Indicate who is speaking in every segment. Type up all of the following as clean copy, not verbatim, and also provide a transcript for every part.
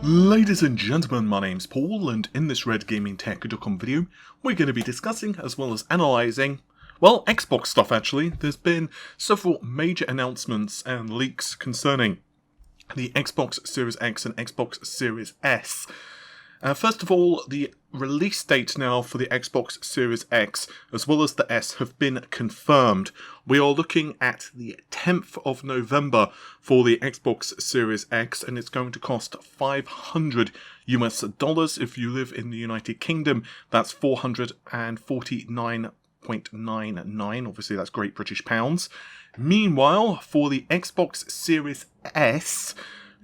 Speaker 1: Ladies and gentlemen, my name's Paul, and in this RedGamingTech.com video, we're going to be discussing, as well as analysing, well, Xbox stuff actually. There's been several major announcements and leaks concerning the Xbox Series X and Xbox Series S. First of all, the release date now for the Xbox Series X as well as the S have been confirmed. We are looking at the 10th of November for the Xbox Series X, and it's going to cost $500 US if you live in the United Kingdom. That's 449.99. Obviously, that's Great British pounds. Meanwhile, for the Xbox Series S,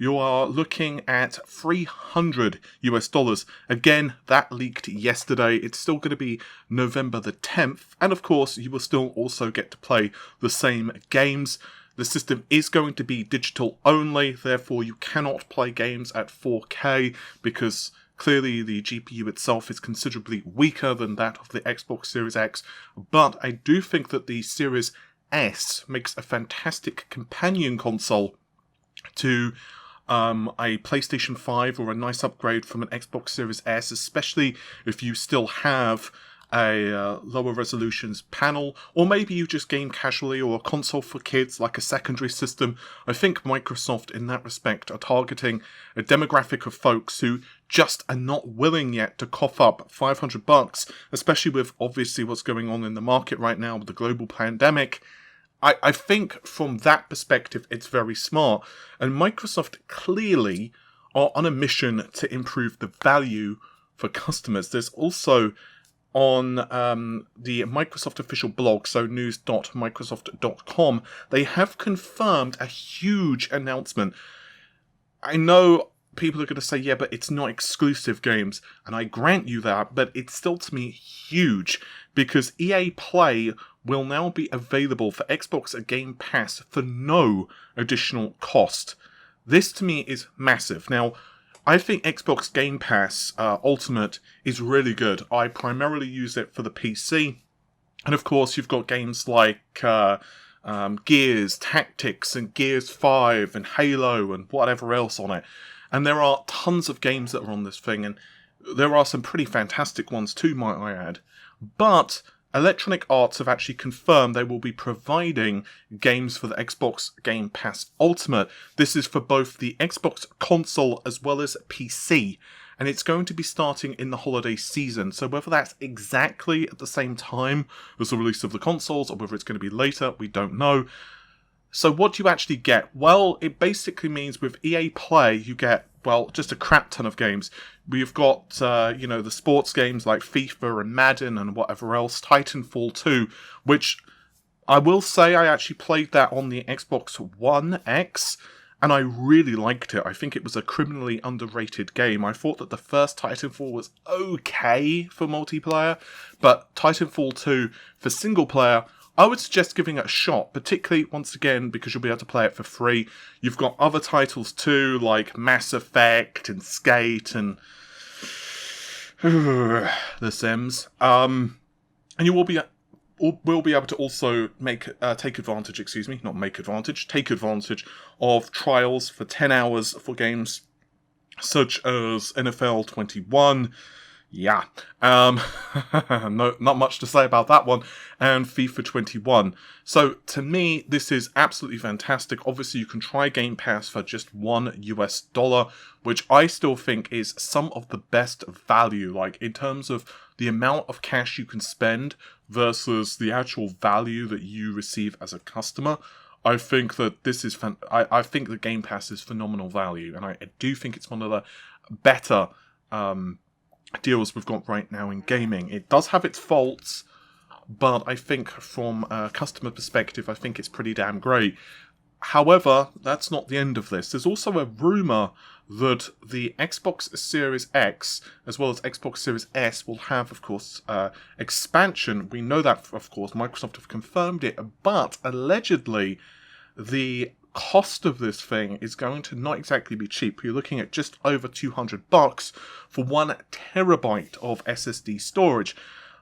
Speaker 1: you are looking at $300 US. Again, that leaked yesterday. It's still going to be November the 10th. And of course, you will still also get to play the same games. The system is going to be digital only. Therefore, you cannot play games at 4K because clearly the GPU itself is considerably weaker than that of the Xbox Series X. But I do think that the Series S makes a fantastic companion console to a PlayStation 5 or a nice upgrade from an Xbox Series S, especially if you still have a lower resolutions panel, or maybe you just game casually, or a console for kids like a secondary system. I think Microsoft in that respect are targeting a demographic of folks who just are not willing yet to cough up $500, especially with obviously what's going on in the market right now with the global pandemic. I think from that perspective, it's very smart. And Microsoft clearly are on a mission to improve the value for customers. There's also on the Microsoft official blog, so news.microsoft.com, they have confirmed a huge announcement. I know people are going to say, yeah, but it's not exclusive games. And I grant you that, but it's still to me huge because EA Play will now be available for Xbox Game Pass for no additional cost. This to me is massive. Now, I think Xbox Game Pass Ultimate is really good. I primarily use it for the PC. And of course, you've got games like Gears Tactics and Gears 5 and Halo and whatever else on it. And there are tons of games that are on this thing, and there are some pretty fantastic ones too, might I add. But Electronic Arts have actually confirmed they will be providing games for the Xbox Game Pass Ultimate. This is for both the Xbox console as well as PC, and it's going to be starting in the holiday season. So whether that's exactly at the same time as the release of the consoles or whether it's going to be later, we don't know. So what do you actually get? Well, it basically means with EA Play, you get, well, just a crap ton of games. We've got, the sports games like FIFA and Madden and whatever else, Titanfall 2, which I will say I actually played that on the Xbox One X, and I really liked it. I think it was a criminally underrated game. I thought that the first Titanfall was okay for multiplayer, but Titanfall 2 for single player, I would suggest giving it a shot, particularly, once again, because you'll be able to play it for free. You've got other titles too, like Mass Effect and Skate and The Sims. And you will be able to also take advantage of trials for 10 hours for games such as NFL 21, yeah, no, not much to say about that one, and FIFA 21. So, to me, this is absolutely fantastic. Obviously, you can try Game Pass for just $1 US, which I still think is some of the best value, like, in terms of the amount of cash you can spend versus the actual value that you receive as a customer. I think that this is I think the Game Pass is phenomenal value, and I do think it's one of the better deals we've got right now in gaming. It does have its faults, but I think from a customer perspective, I think it's pretty damn great. However, that's not the end of this. There's also a rumour that the Xbox Series X, as well as Xbox Series S, will have, of course, expansion. We know that, of course, Microsoft have confirmed it, but allegedly, the cost of this thing is going to not exactly be cheap. You're looking at just over $200 for 1 terabyte of SSD storage.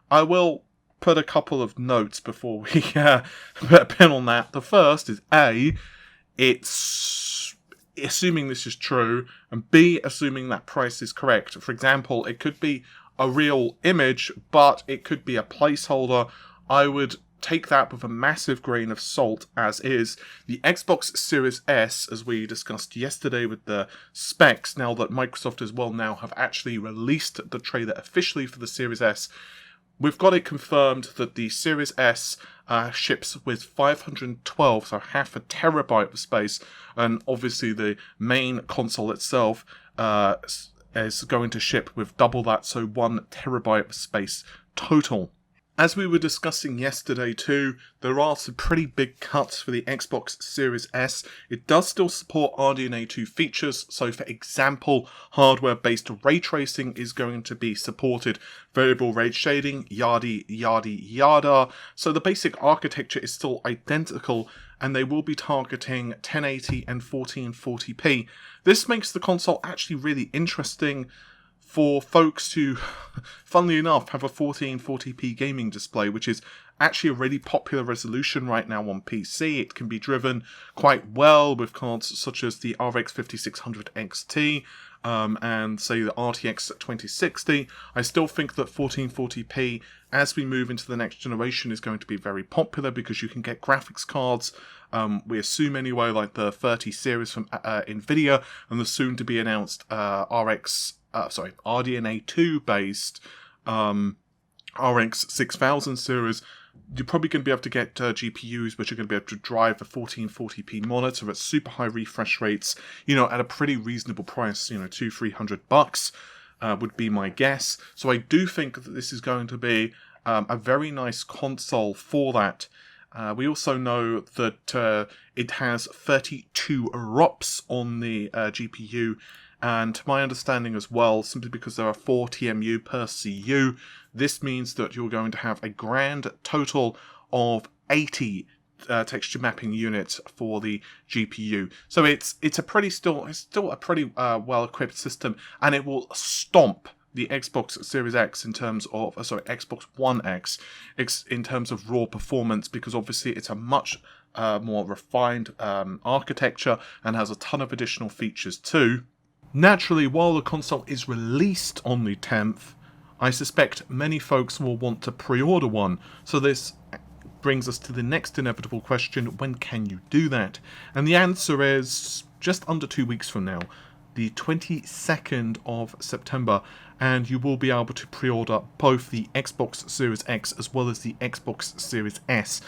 Speaker 1: I will put a couple of notes before we put a pin on that. The first is it's assuming this is true, and B, assuming that price is correct. For example, it could be a real image, but it could be a placeholder. I would take that with a massive grain of salt, as is. The Xbox Series S, as we discussed yesterday with the specs, now that Microsoft as well now have actually released the trailer officially for the Series S, we've got it confirmed that the Series S ships with 512, so half a terabyte of space, and obviously the main console itself is going to ship with double that, so 1 terabyte of space total. As we were discussing yesterday too, there are some pretty big cuts for the Xbox Series S. It does still support RDNA 2 features, so for example, hardware-based ray tracing is going to be supported, variable rate shading, yada yada yada. So the basic architecture is still identical, and they will be targeting 1080 and 1440p. This makes the console actually really interesting for folks who, funnily enough, have a 1440p gaming display, which is actually a really popular resolution right now on PC. It can be driven quite well with cards such as the RX 5600 XT and, say, the RTX 2060. I still think that 1440p, as we move into the next generation, is going to be very popular because you can get graphics cards, we assume anyway, like the 30 series from NVIDIA and the soon-to-be announced RDNA 2 based RX 6000 series. You're probably going to be able to get GPUs which are going to be able to drive a 1440p monitor at super high refresh rates, at a pretty reasonable price, $200-300 would be my guess. So I do think that this is going to be a very nice console for that. We also know that it has 32 ROPS on the GPU, and to my understanding as well, simply because there are 4 TMU per CU, this means that you're going to have a grand total of 80 texture mapping units for the GPU. So it's still a pretty well equipped system, and it will stomp the Xbox Series X in terms of Xbox One X in terms of raw performance, because obviously it's a much more refined architecture and has a ton of additional features too. Naturally, while the console is released on the 10th, I suspect many folks will want to pre-order one. So this brings us to the next inevitable question: when can you do that? And the answer is just under 2 weeks from now, the 22nd of September, and you will be able to pre-order both the Xbox Series X as well as the Xbox Series S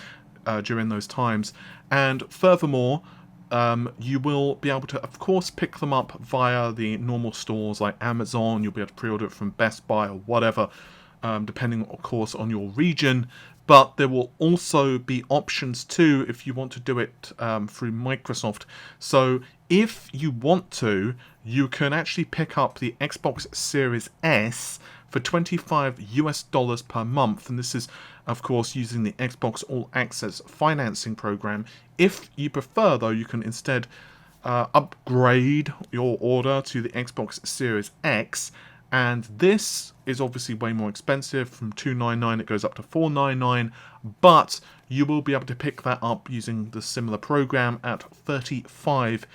Speaker 1: during those times. And furthermore, you will be able to, of course, pick them up via the normal stores like Amazon. You'll be able to pre-order it from Best Buy or whatever, depending, of course, on your region. But there will also be options too if you want to do it through Microsoft. So if you want to, you can actually pick up the Xbox Series S for $25 per month, and this is, of course, using the Xbox All Access financing program. If you prefer, though, you can instead upgrade your order to the Xbox Series X, and this is obviously way more expensive. From $299 it goes up to $499, but you will be able to pick that up using the similar program at $35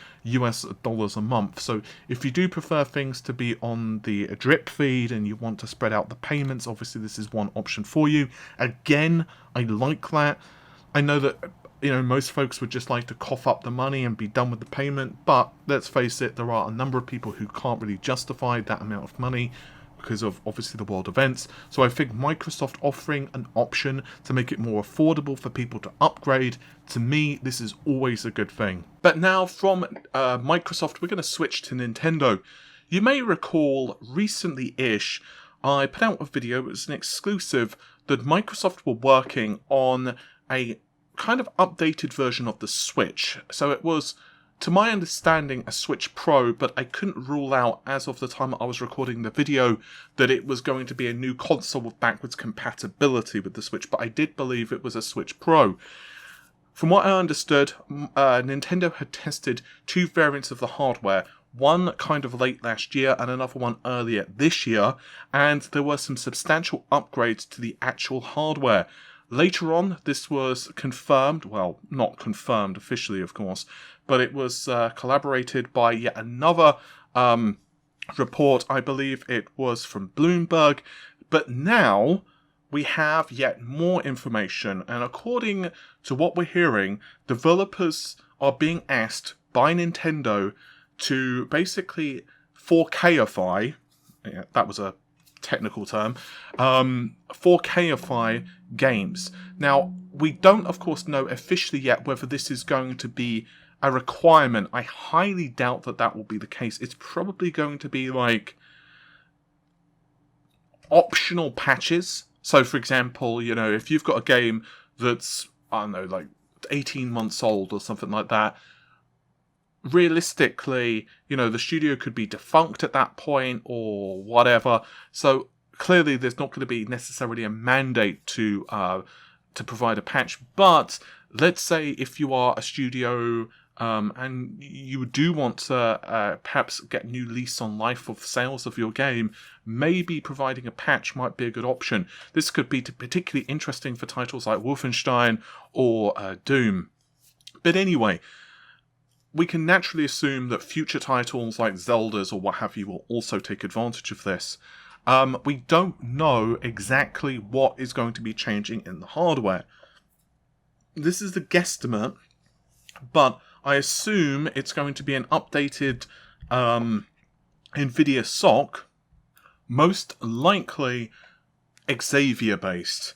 Speaker 1: a month. So if you do prefer things to be on the drip feed and you want to spread out the payments, obviously this is one option for you. Again, I like that. I know that most folks would just like to cough up the money and be done with the payment, but let's face it, there are a number of people who can't really justify that amount of money because of obviously the world events. So I think Microsoft offering an option to make it more affordable for people to upgrade, to me, this is always a good thing. But now from Microsoft, we're going to switch to Nintendo. You may recall recently-ish, I put out a video, it was an exclusive, that Microsoft were working on a kind of updated version of the Switch. So it was, to my understanding, a Switch Pro, but I couldn't rule out, as of the time I was recording the video, that it was going to be a new console with backwards compatibility with the Switch, but I did believe it was a Switch Pro. From what I understood, Nintendo had tested 2 variants of the hardware, one kind of late last year and another one earlier this year, and there were some substantial upgrades to the actual hardware. Later on, this was confirmed, well, not confirmed officially, of course, but it was collaborated by yet another report. I believe it was from Bloomberg. But now we have yet more information, and according to what we're hearing, developers are being asked by Nintendo to basically 4Kify, that was a technical term, 4Kify games. Now, we don't, of course, know officially yet whether this is going to be a requirement. I highly doubt that that will be the case. It's probably going to be like optional patches. So, for example, you know, if you've got a game that's, I don't know, like 18 months old or something like that, realistically, you know, the studio could be defunct at that point or whatever. So clearly there's not going to be necessarily a mandate to provide a patch. But let's say if you are a studio and you do want to perhaps get a new lease on life of sales of your game, maybe providing a patch might be a good option. This could be particularly interesting for titles like Wolfenstein or Doom. But anyway, we can naturally assume that future titles like Zelda's or what have you will also take advantage of this. We don't know exactly what is going to be changing in the hardware. This is the guesstimate, but I assume it's going to be an updated NVIDIA SoC, most likely Xavier based.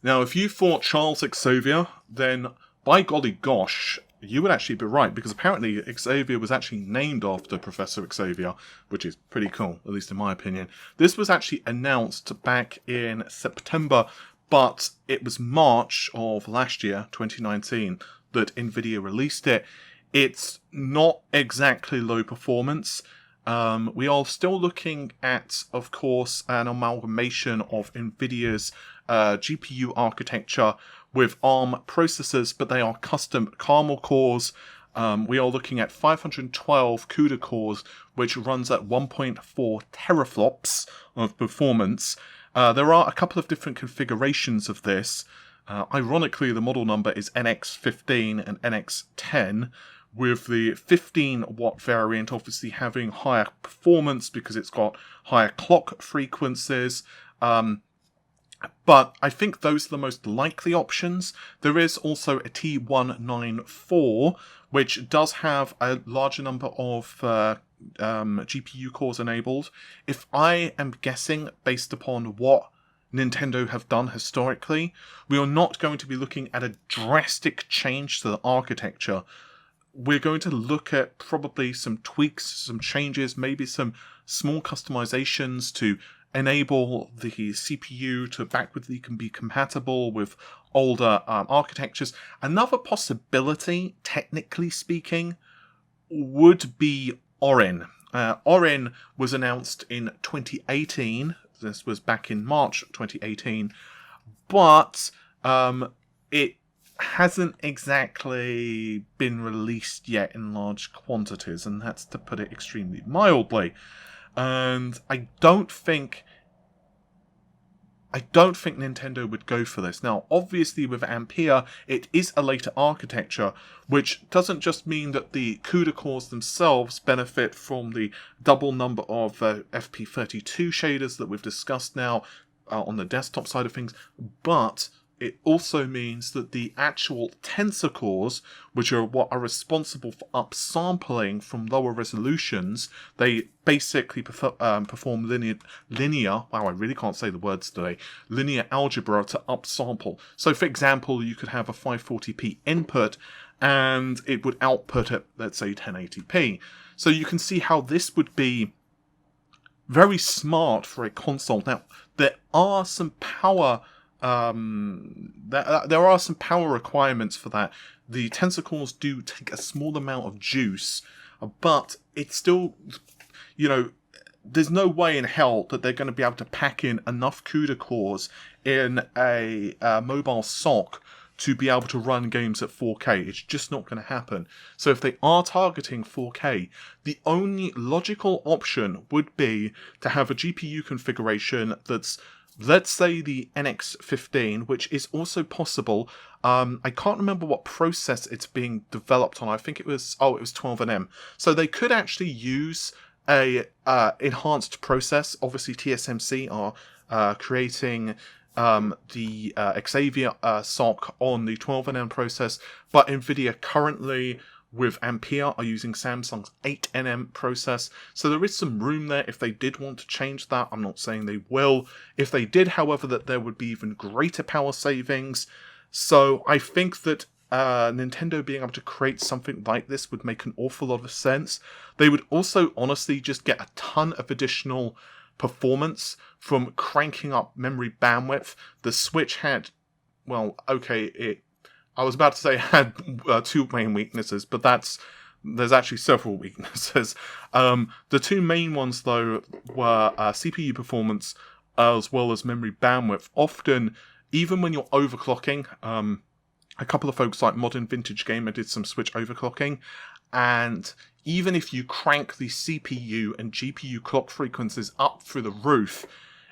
Speaker 1: Now, if you thought Charles Xavier, then by golly gosh, you would actually be right, because apparently Xavier was actually named after Professor Xavier, which is pretty cool, at least in my opinion. This was actually announced back in September, but it was March of last year, 2019, that NVIDIA released it. It's not exactly low performance. We are still looking at, of course, an amalgamation of NVIDIA's GPU architecture with ARM processors, but they are custom caramel cores. We are looking at 512 CUDA cores, which runs at 1.4 teraflops of performance. There are a couple of different configurations of this. Ironically, the model number is NX15 and NX10, with the 15 watt variant obviously having higher performance because it's got higher clock frequencies. But I think those are the most likely options. There is also a T194, which does have a larger number of GPU cores enabled. If I am guessing, based upon what Nintendo have done historically, we are not going to be looking at a drastic change to the architecture. We're going to look at probably some tweaks, some changes, maybe some small customizations to enable the CPU to backwardly can be compatible with older architectures. Another possibility, technically speaking, would be Orin. Orin was announced in 2018. This was back in March 2018. But it hasn't exactly been released yet in large quantities, and that's to put it extremely mildly. And I don't think Nintendo would go for this. Now, obviously with Ampere, it is a later architecture, which doesn't just mean that the CUDA cores themselves benefit from the double number of FP32 shaders that we've discussed now on the desktop side of things, but it also means that the actual tensor cores, which are what are responsible for upsampling from lower resolutions, they basically perform linear, wow, I really can't say the words today, linear algebra to upsample. So, for example, you could have a 540p input, and it would output at, let's say, 1080p. So you can see how this would be very smart for a console. Now, there are some power there are some power requirements for that. The tensor cores do take a small amount of juice, but it's still, you know, there's no way in hell that they're going to be able to pack in enough CUDA cores in a mobile SoC to be able to run games at 4K. It's just not going to happen. So if they are targeting 4K, the only logical option would be to have a GPU configuration that's let's say the NX15, which is also possible. I can't remember what process it's being developed on. I think it was 12nm. So they could actually use a enhanced process. Obviously, TSMC are creating the Xavier SoC on the 12nm process, but Nvidia currently with Ampere are using Samsung's 8nm process, so there is some room there if they did want to change that. I'm not saying they will. If they did, however, that there would be even greater power savings. So I think that Nintendo being able to create something like this would make an awful lot of sense. They would also honestly just get a ton of additional performance from cranking up memory bandwidth. The Switch had, well, okay, I was about to say it had two main weaknesses, but there's actually several weaknesses. The two main ones, though, were CPU performance as well as memory bandwidth. Often, even when you're overclocking, a couple of folks like Modern Vintage Gamer did some Switch overclocking, and even if you crank the CPU and GPU clock frequencies up through the roof,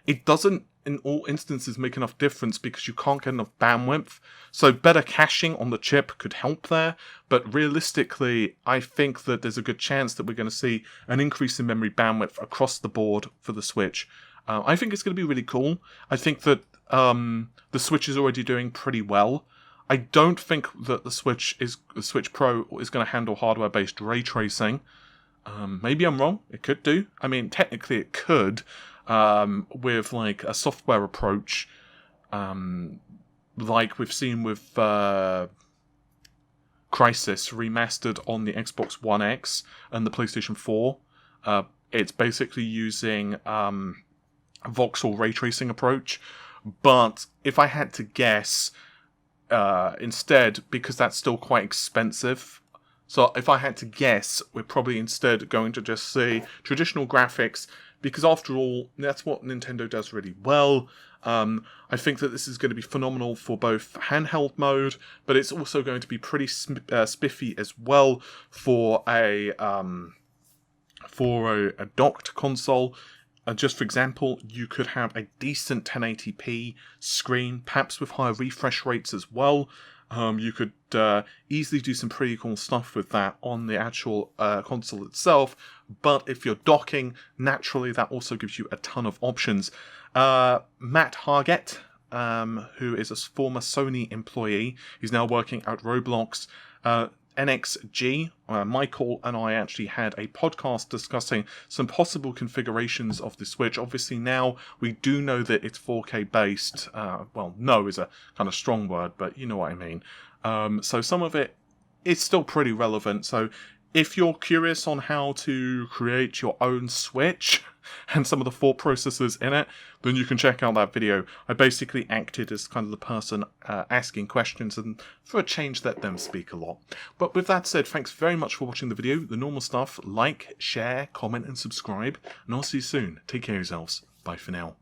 Speaker 1: it doesn't in all instances make enough difference because you can't get enough bandwidth. So better caching on the chip could help there, but realistically, I think that there's a good chance that we're going to see an increase in memory bandwidth across the board for the Switch. I think it's going to be really cool. I think that the Switch is already doing pretty well. I don't think that the Switch Pro is going to handle hardware-based ray tracing. Maybe I'm wrong. It could do. I mean, technically it could, with like a software approach, like we've seen with Crysis remastered on the Xbox One X and the PlayStation 4. It's basically using voxel ray tracing approach. But if I had to guess, instead, because that's still quite expensive, so if I had to guess, we're probably instead going to just see traditional graphics, because after all, that's what Nintendo does really well. I think that this is going to be phenomenal for both handheld mode, but it's also going to be pretty spiffy as well for a docked console. Just for example, you could have a decent 1080p screen, perhaps with higher refresh rates as well. You could easily do some pretty cool stuff with that on the actual console itself, but if you're docking, naturally that also gives you a ton of options. Matt Hargett, who is a former Sony employee, he's now working at Roblox, NXG, Michael and I actually had a podcast discussing some possible configurations of the Switch. Obviously now we do know that it's 4K based. Well, no is a kind of strong word, but you know what I mean. So some of it is still pretty relevant. So if you're curious on how to create your own Switch and some of the thought processes in it, then you can check out that video. I basically acted as kind of the person asking questions, and for a change let them speak a lot. But with that said, thanks very much for watching the video. The normal stuff, like, share, comment and subscribe, and I'll see you soon. Take care of yourselves. Bye for now.